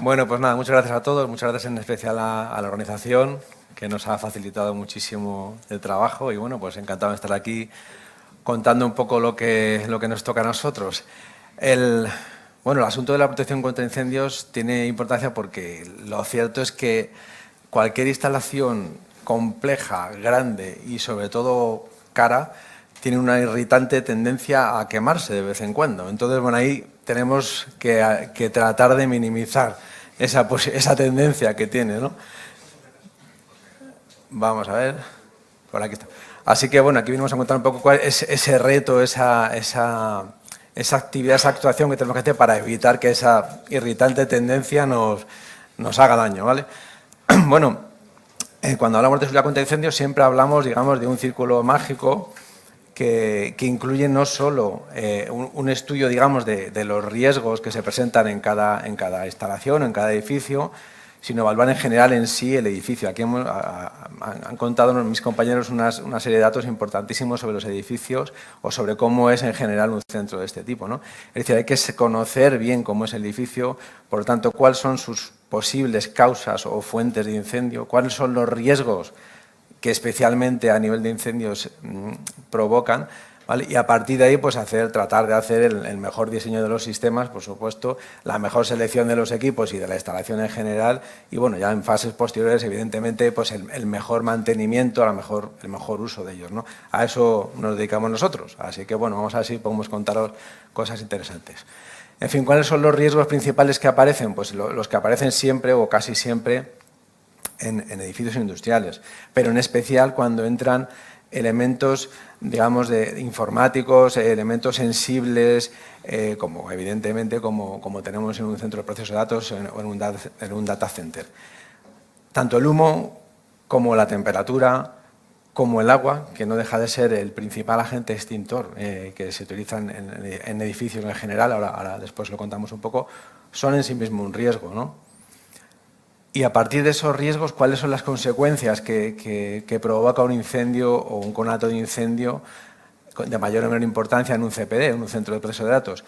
Bueno, pues nada, muchas gracias a todos, muchas gracias en especial a la organización, que nos ha facilitado muchísimo el trabajo y bueno, pues encantado de estar aquí contando un poco lo que nos toca a nosotros. El asunto de la protección contra incendios tiene importancia porque lo cierto es que cualquier instalación compleja, grande y sobre todo cara, tiene una irritante tendencia a quemarse de vez en cuando. Entonces, bueno, ahí tenemos que tratar de minimizar esa tendencia que tiene, ¿no? Vamos a ver, por aquí está. Así que, bueno, aquí venimos a contar un poco cuál es ese reto, esa actividad, esa actuación que tenemos que hacer para evitar que esa irritante tendencia nos haga daño, ¿vale? Bueno, cuando hablamos de seguridad contra incendios siempre hablamos, digamos, de un círculo mágico que incluye no solo un estudio, digamos, de los riesgos que se presentan en cada instalación o en cada edificio, sino evaluar en general en sí el edificio. Aquí han contado mis compañeros una serie de datos importantísimos sobre los edificios o sobre cómo es en general un centro de este tipo, ¿no? Es decir, hay que conocer bien cómo es el edificio, por lo tanto, cuáles son sus posibles causas o fuentes de incendio, cuáles son los riesgos que especialmente a nivel de incendios provocan, ¿vale? Y a partir de ahí pues tratar de hacer el mejor diseño de los sistemas, por supuesto, la mejor selección de los equipos y de la instalación en general y bueno, ya en fases posteriores evidentemente pues el mejor mantenimiento, el mejor uso de ellos, ¿no? A eso nos dedicamos nosotros, así que bueno, vamos a ver si podemos contaros cosas interesantes. En fin, ¿cuáles son los riesgos principales que aparecen? Pues los que aparecen siempre o casi siempre en edificios industriales, pero en especial cuando entran elementos, digamos, de informáticos, elementos sensibles, como evidentemente como tenemos en un centro de proceso de datos o en un data center. Tanto el humo como la temperatura, como el agua, que no deja de ser el principal agente extintor que se utiliza en edificios en general, ahora después lo contamos un poco, son en sí mismo un riesgo, ¿no? Y a partir de esos riesgos, ¿cuáles son las consecuencias que provoca un incendio o un conato de incendio de mayor o menor importancia en un CPD, en un centro de proceso de datos?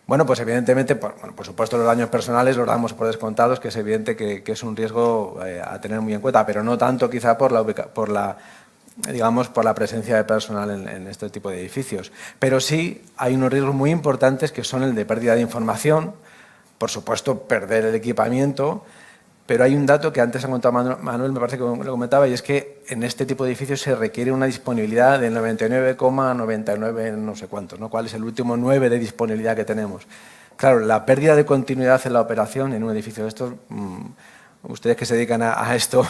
Bueno, pues evidentemente, por supuesto los daños personales los damos por descontados, que es evidente que es un riesgo a tener muy en cuenta, pero no tanto quizá por la presencia de personal en este tipo de edificios. Pero sí hay unos riesgos muy importantes que son el de pérdida de información, por supuesto perder el equipamiento. Pero hay un dato que antes ha contado Manuel, me parece que lo comentaba, y es que en este tipo de edificios se requiere una disponibilidad del 99,99 no sé cuántos, ¿no? ¿Cuál es el último 9 de disponibilidad que tenemos? Claro, la pérdida de continuidad en la operación en un edificio de estos, ustedes que se dedican a esto,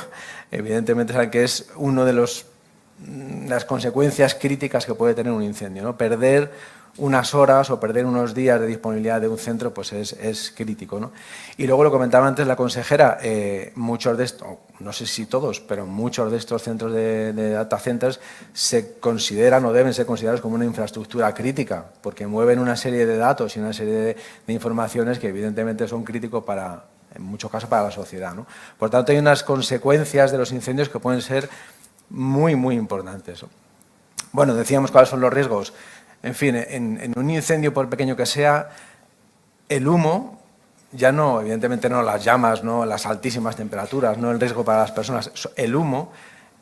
evidentemente saben que es uno de las consecuencias críticas que puede tener un incendio, ¿no? Perder unas horas o perder unos días de disponibilidad de un centro pues es crítico, ¿no? Y luego lo comentaba antes la consejera, muchos de estos, no sé si todos, pero muchos de estos centros de data centers se consideran o deben ser considerados como una infraestructura crítica, porque mueven una serie de datos y una serie de informaciones que evidentemente son críticos en muchos casos para la sociedad, ¿no? Por tanto, hay unas consecuencias de los incendios que pueden ser muy, muy importantes. Bueno, decíamos cuáles son los riesgos. En fin, en un incendio, por pequeño que sea, el humo, ya no, evidentemente no las llamas, no las altísimas temperaturas, no el riesgo para las personas, el humo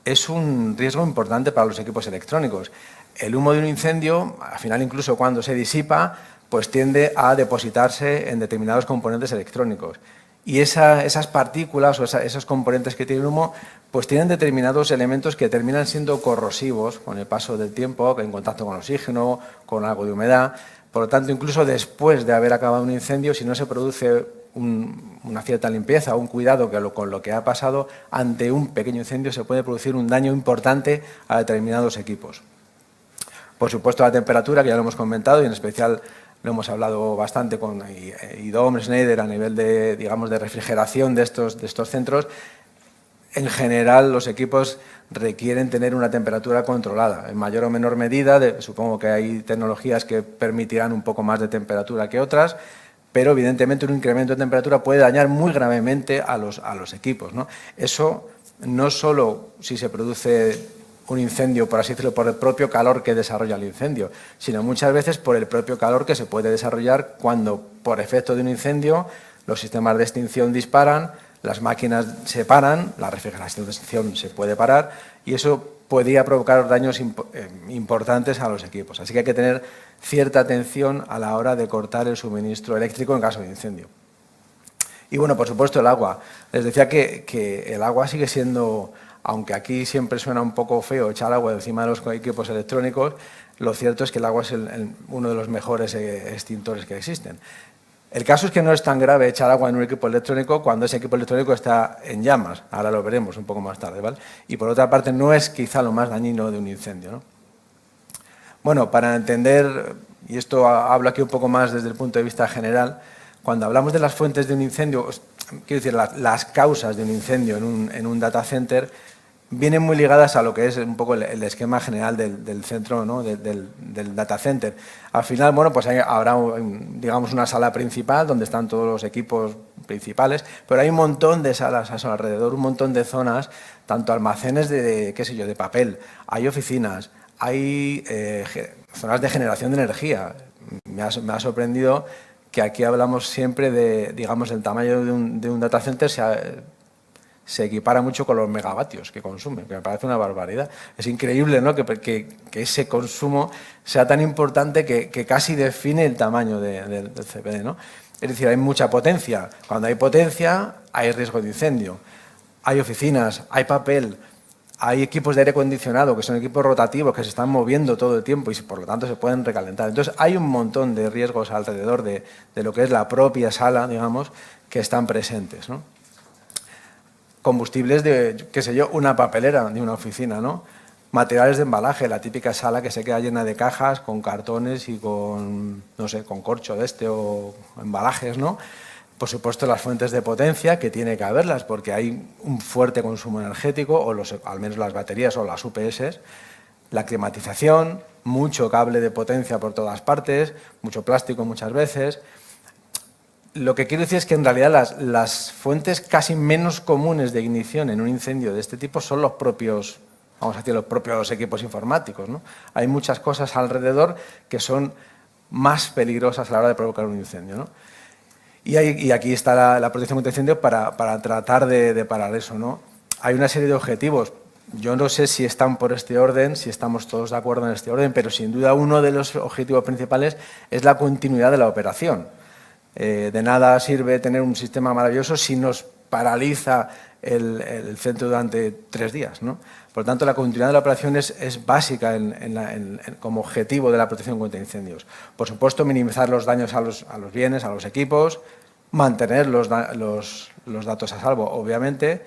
es un riesgo importante para los equipos electrónicos. El humo de un incendio, al final incluso cuando se disipa, pues tiende a depositarse en determinados componentes electrónicos. Y esas partículas o esos componentes que tiene el humo, pues tienen determinados elementos que terminan siendo corrosivos con el paso del tiempo, en contacto con oxígeno, con algo de humedad. Por lo tanto, incluso después de haber acabado un incendio, si no se produce una cierta limpieza o un cuidado con lo que ha pasado, ante un pequeño incendio se puede producir un daño importante a determinados equipos. Por supuesto, la temperatura, que ya lo hemos comentado, y en especial lo hemos hablado bastante con Idom, Schneider, a nivel de, digamos, de refrigeración de estos centros. En general, los equipos requieren tener una temperatura controlada, en mayor o menor medida. Supongo que hay tecnologías que permitirán un poco más de temperatura que otras, pero evidentemente un incremento de temperatura puede dañar muy gravemente a los equipos, ¿no? Eso no solo si se produce un incendio, por así decirlo, por el propio calor que desarrolla el incendio, sino muchas veces por el propio calor que se puede desarrollar cuando, por efecto de un incendio, los sistemas de extinción disparan, las máquinas se paran, la refrigeración de extinción se puede parar y eso podría provocar daños importantes a los equipos. Así que hay que tener cierta atención a la hora de cortar el suministro eléctrico en caso de incendio. Y bueno, por supuesto el agua. Les decía que el agua sigue siendo, aunque aquí siempre suena un poco feo echar agua encima de los equipos electrónicos, lo cierto es que el agua es uno de los mejores extintores que existen. El caso es que no es tan grave echar agua en un equipo electrónico cuando ese equipo electrónico está en llamas. Ahora lo veremos un poco más tarde, ¿vale? Y por otra parte, no es quizá lo más dañino de un incendio, ¿no? Bueno, para entender, y esto hablo aquí un poco más desde el punto de vista general, cuando hablamos de las fuentes de un incendio, quiero decir, las causas de un incendio en un data center, vienen muy ligadas a lo que es un poco el esquema general del centro, ¿no? del data center. Al final, bueno, pues habrá, digamos, una sala principal donde están todos los equipos principales, pero hay un montón de salas a su alrededor, un montón de zonas, tanto almacenes qué sé yo, de papel, hay oficinas, hay zonas de generación de energía. Me ha sorprendido que aquí hablamos siempre de, digamos, el tamaño de un data center se equipara mucho con los megavatios que consumen, que me parece una barbaridad. Es increíble, ¿no?, que ese consumo sea tan importante que casi define el tamaño del CPD, ¿no? Es decir, hay mucha potencia. Cuando hay potencia, hay riesgo de incendio. Hay oficinas, hay papel, hay equipos de aire acondicionado, que son equipos rotativos, que se están moviendo todo el tiempo y por lo tanto se pueden recalentar. Entonces, hay un montón de riesgos alrededor de lo que es la propia sala, digamos, que están presentes, ¿no? Combustibles de, qué sé yo, una papelera de una oficina, ¿no? Materiales de embalaje, la típica sala que se queda llena de cajas con cartones y con, no sé, con corcho de o embalajes, ¿no? Por supuesto, las fuentes de potencia, que tiene que haberlas, porque hay un fuerte consumo energético, o al menos las baterías o las UPS, la climatización, mucho cable de potencia por todas partes, mucho plástico muchas veces. Lo que quiero decir es que en realidad las fuentes casi menos comunes de ignición en un incendio de este tipo son los propios, vamos a decir, los propios equipos informáticos, ¿no? Hay muchas cosas alrededor que son más peligrosas a la hora de provocar un incendio, ¿no? Y aquí está la protección contra incendio para tratar de parar eso, ¿no? Hay una serie de objetivos. Yo no sé si están por este orden, si estamos todos de acuerdo en este orden, pero sin duda uno de los objetivos principales es la continuidad de la operación. De nada sirve tener un sistema maravilloso si nos paraliza el centro durante 3 días, ¿no? Por lo tanto, la continuidad de la operación es básica como objetivo de la protección contra incendios. Por supuesto, minimizar los daños a los bienes, a los equipos, mantener los datos a salvo, obviamente,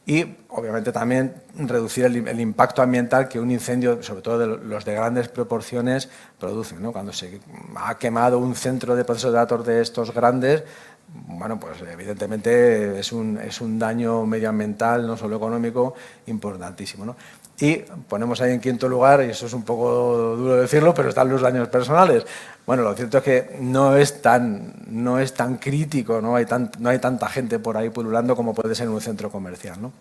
y obviamente también reducir el impacto ambiental que un incendio, sobre todo los de grandes proporciones, produce, ¿no? Cuando se ha quemado un centro de proceso de datos de estos grandes, bueno, pues evidentemente es un daño medioambiental, no solo económico, importantísimo, ¿no? Y ponemos ahí en quinto lugar, y eso es un poco duro decirlo, pero están los daños personales. Bueno, lo cierto es que no es tan crítico, no hay tanta gente por ahí pululando como puede ser en un centro comercial, ¿no?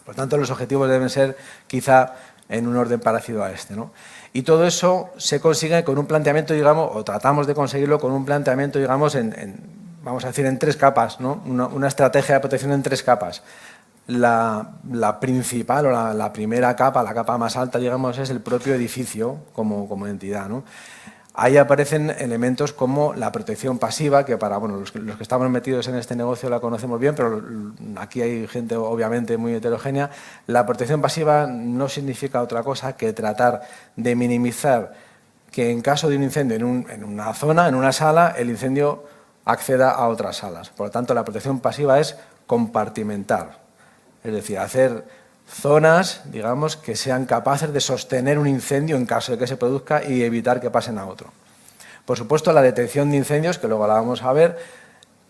Por tanto, los objetivos deben ser quizá en un orden parecido a este, ¿no? Y todo eso se consigue con un planteamiento, digamos, o tratamos de conseguirlo con un planteamiento, digamos, vamos a decir, en 3 capas, ¿no? Una estrategia de protección en 3 capas. La principal o la primera capa, la capa más alta, digamos, es el propio edificio como entidad, ¿no? Ahí aparecen elementos como la protección pasiva, que para los que estamos metidos en este negocio la conocemos bien, pero aquí hay gente obviamente muy heterogénea. La protección pasiva no significa otra cosa que tratar de minimizar que en caso de un incendio en una zona, en una sala, el incendio acceda a otras salas. Por lo tanto, la protección pasiva es compartimentar, es decir, hacer zonas, digamos, que sean capaces de sostener un incendio en caso de que se produzca y evitar que pasen a otro. Por supuesto, la detección de incendios, que luego la vamos a ver,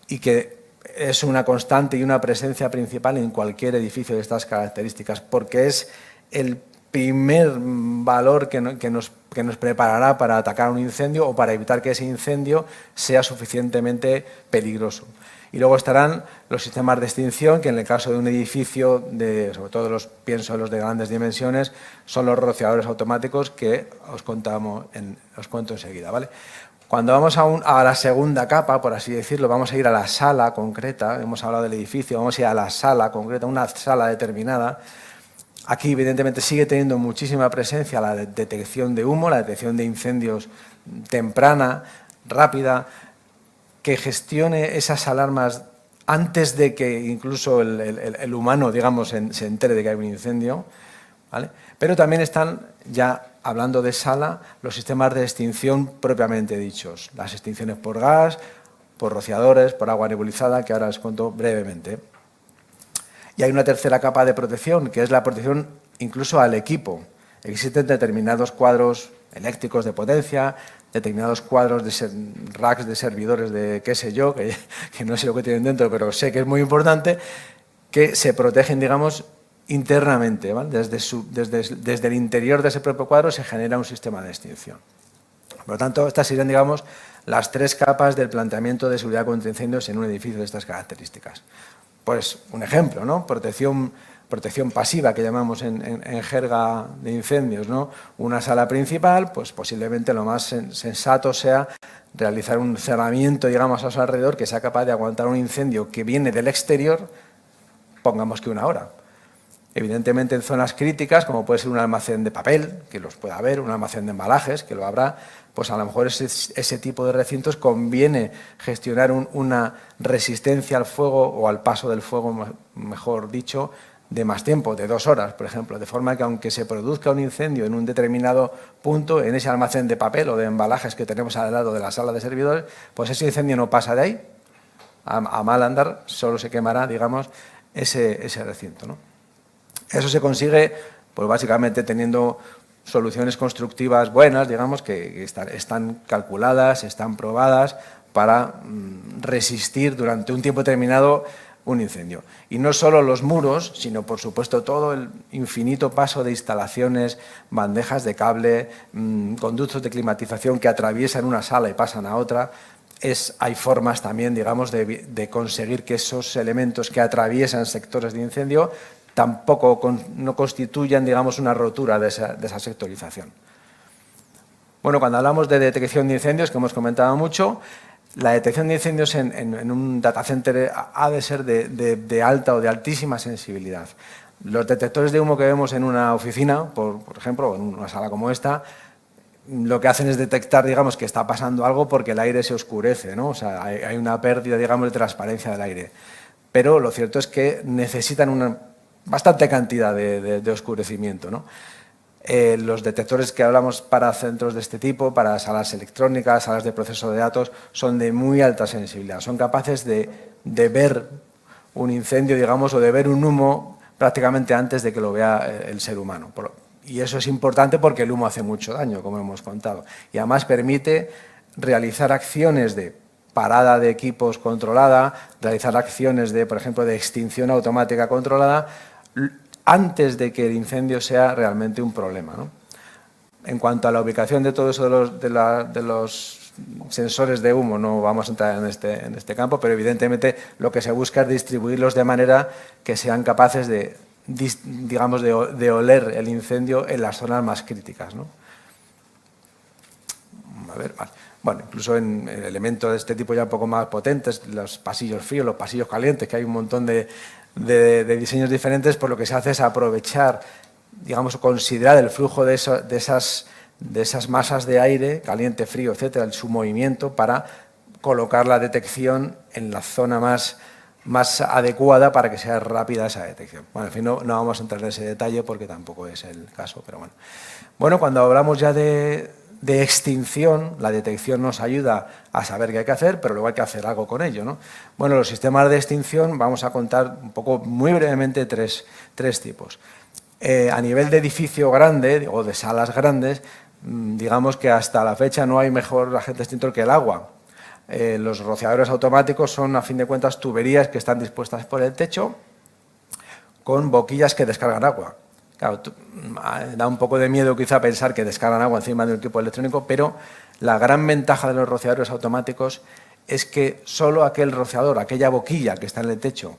y que es una constante y una presencia principal en cualquier edificio de estas características, porque es el primer valor que nos preparará para atacar un incendio o para evitar que ese incendio sea suficientemente peligroso. Y luego estarán los sistemas de extinción, que en el caso de un edificio, sobre todo pienso en los de grandes dimensiones, son los rociadores automáticos que os cuento enseguida, ¿vale? Cuando vamos a la segunda capa, por así decirlo, vamos a ir a la sala concreta, hemos hablado del edificio, vamos a ir a la sala concreta, una sala determinada. Aquí, evidentemente, sigue teniendo muchísima presencia la detección de humo, la detección de incendios temprana, rápida, que gestione esas alarmas antes de que incluso el humano, digamos, se entere de que hay un incendio, ¿vale? Pero también están, ya hablando de sala, los sistemas de extinción propiamente dichos, las extinciones por gas, por rociadores, por agua nebulizada, que ahora les cuento brevemente. Y hay una tercera capa de protección, que es la protección incluso al equipo. Existen determinados cuadros eléctricos de potencia, determinados cuadros de racks de servidores de qué sé yo, que no sé lo que tienen dentro, pero sé que es muy importante, que se protegen, digamos, internamente, ¿vale? Desde el interior de ese propio cuadro se genera un sistema de extinción. Por lo tanto, estas serían, digamos, las tres capas del planteamiento de seguridad contra incendios en un edificio de estas características. Pues un ejemplo, ¿no? Protección pasiva, que llamamos en jerga de incendios, ¿no? Una sala principal, pues posiblemente lo más sensato sea realizar un cerramiento, digamos, a su alrededor que sea capaz de aguantar un incendio que viene del exterior, pongamos que 1 hora. Evidentemente, en zonas críticas, como puede ser un almacén de papel, que los pueda haber, un almacén de embalajes, que lo habrá, pues a lo mejor ese tipo de recintos conviene gestionar una resistencia al fuego o al paso del fuego, mejor dicho, de más tiempo, de 2 horas, por ejemplo, de forma que aunque se produzca un incendio en un determinado punto, en ese almacén de papel o de embalajes que tenemos al lado de la sala de servidores, pues ese incendio no pasa de ahí, a mal andar, solo se quemará, digamos, ese recinto, ¿no? Eso se consigue, pues básicamente teniendo soluciones constructivas buenas, digamos, que están calculadas, están probadas para resistir durante un tiempo determinado un incendio. Y no solo los muros, sino, por supuesto, todo el infinito paso de instalaciones, bandejas de cable, conductos de climatización que atraviesan una sala y pasan a otra. Hay formas también, digamos, de conseguir que esos elementos que atraviesan sectores de incendio tampoco no constituyan, digamos, una rotura de esa sectorización. Bueno, cuando hablamos de detección de incendios, que hemos comentado mucho, la detección de incendios en un data center ha de ser de alta o de altísima sensibilidad. Los detectores de humo que vemos en una oficina, por ejemplo, o en una sala como esta, lo que hacen es detectar, digamos, que está pasando algo porque el aire se oscurece, ¿no? O sea, hay una pérdida, digamos, de transparencia del aire. Pero lo cierto es que necesitan una bastante cantidad de oscurecimiento, ¿no? Los detectores que hablamos para centros de este tipo, para salas electrónicas, salas de proceso de datos, son de muy alta sensibilidad. Son capaces de ver un incendio, digamos, o de ver un humo prácticamente antes de que lo vea el ser humano. Y eso es importante porque el humo hace mucho daño, como hemos contado. Y además permite realizar acciones de parada de equipos controlada, realizar acciones de, por ejemplo, de extinción automática controlada, antes de que el incendio sea realmente un problema, ¿no? En cuanto a la ubicación de todo eso de los sensores de humo, no vamos a entrar en este campo, pero evidentemente lo que se busca es distribuirlos de manera que sean capaces de, digamos, de oler el incendio en las zonas más críticas, ¿no? A ver, vale. Bueno, incluso en elementos de este tipo ya un poco más potentes, los pasillos fríos, los pasillos calientes, que hay un montón de diseños diferentes, pues lo que se hace es aprovechar, digamos, considerar el flujo de esas masas de aire, caliente, frío, etcétera, su movimiento para colocar la detección en la zona más adecuada para que sea rápida esa detección. Bueno, en fin, no vamos a entrar en ese detalle porque tampoco es el caso, pero bueno. Bueno, cuando hablamos ya de extinción, la detección nos ayuda a saber qué hay que hacer, pero luego hay que hacer algo con ello, ¿no? Bueno, los sistemas de extinción vamos a contar un poco, muy brevemente, tres tipos. A nivel de edificio grande o de salas grandes, digamos que hasta la fecha no hay mejor agente extintor que el agua. Los rociadores automáticos son, a fin de cuentas, tuberías que están dispuestas por el techo con boquillas que descargan agua. Claro, da un poco de miedo quizá pensar que descargan agua encima de un equipo electrónico, pero la gran ventaja de los rociadores automáticos es que solo aquel rociador, aquella boquilla que está en el techo,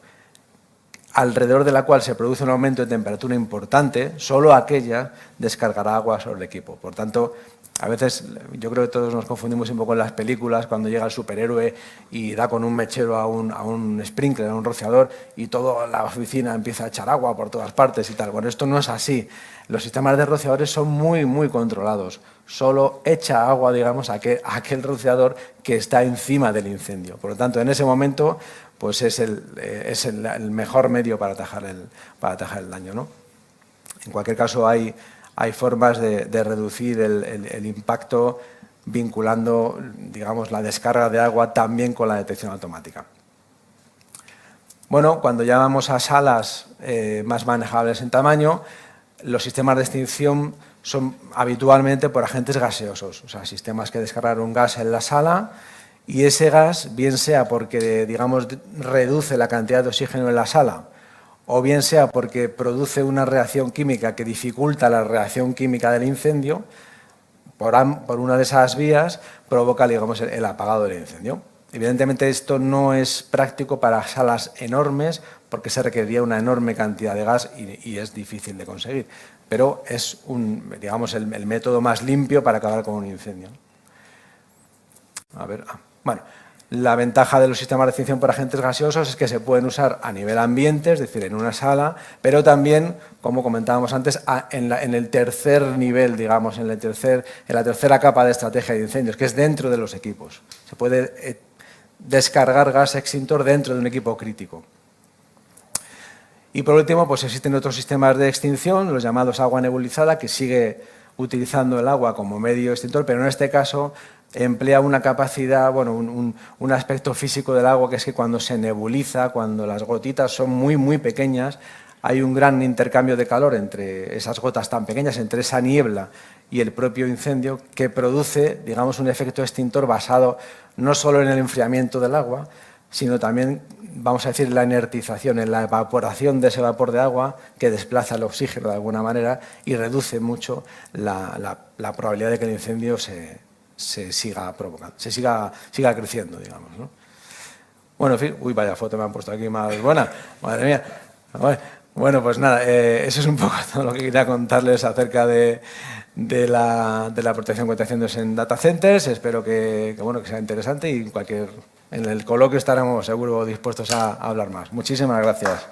alrededor de la cual se produce un aumento de temperatura importante, solo aquella descargará agua sobre el equipo. Por tanto, A veces yo creo que todos nos confundimos un poco en las películas cuando llega el superhéroe y da con un mechero a un sprinkler, a un rociador, y toda la oficina empieza a echar agua por todas partes y tal. Bueno, esto no es así. Los sistemas de rociadores son muy, muy controlados. Solo echa agua, digamos, a aquel rociador que está encima del incendio. Por lo tanto, en ese momento, pues es el mejor medio para atajar el daño, ¿no? En cualquier caso, hay formas de reducir el impacto vinculando, digamos, la descarga de agua también con la detección automática. Bueno, cuando ya vamos a salas más manejables en tamaño, los sistemas de extinción son habitualmente por agentes gaseosos, o sea, sistemas que descargan un gas en la sala y ese gas, bien sea porque, digamos, reduce la cantidad de oxígeno en la sala, o bien sea porque produce una reacción química que dificulta la reacción química del incendio, por una de esas vías provoca, digamos, el apagado del incendio. Evidentemente esto no es práctico para salas enormes porque se requeriría una enorme cantidad de gas y es difícil de conseguir, pero es digamos, el método más limpio para acabar con un incendio. A ver, bueno. La ventaja de los sistemas de extinción por agentes gaseosos es que se pueden usar a nivel ambiente, es decir, en una sala, pero también, como comentábamos antes, en el tercer nivel, digamos, en la tercera capa de estrategia de incendios, que es dentro de los equipos. Se puede descargar gas extintor dentro de un equipo crítico. Y por último, pues existen otros sistemas de extinción, los llamados agua nebulizada, que sigue utilizando el agua como medio extintor, pero en este caso emplea una capacidad, bueno, un aspecto físico del agua, que es que cuando se nebuliza, cuando las gotitas son muy, muy pequeñas, hay un gran intercambio de calor entre esas gotas tan pequeñas, entre esa niebla y el propio incendio, que produce, digamos, un efecto extintor basado no solo en el enfriamiento del agua, sino también, vamos a decir, la inertización, en la evaporación de ese vapor de agua que desplaza el oxígeno de alguna manera y reduce mucho la probabilidad de que el incendio se siga provocando, siga creciendo, digamos, ¿no? Bueno, en fin, uy, vaya foto me han puesto aquí más buena, madre mía. Bueno, pues nada, eso es un poco todo lo que quería contarles acerca de la protección contra incendios en data centers. Espero que sea interesante y en el coloquio estaremos seguro dispuestos a hablar más. Muchísimas gracias.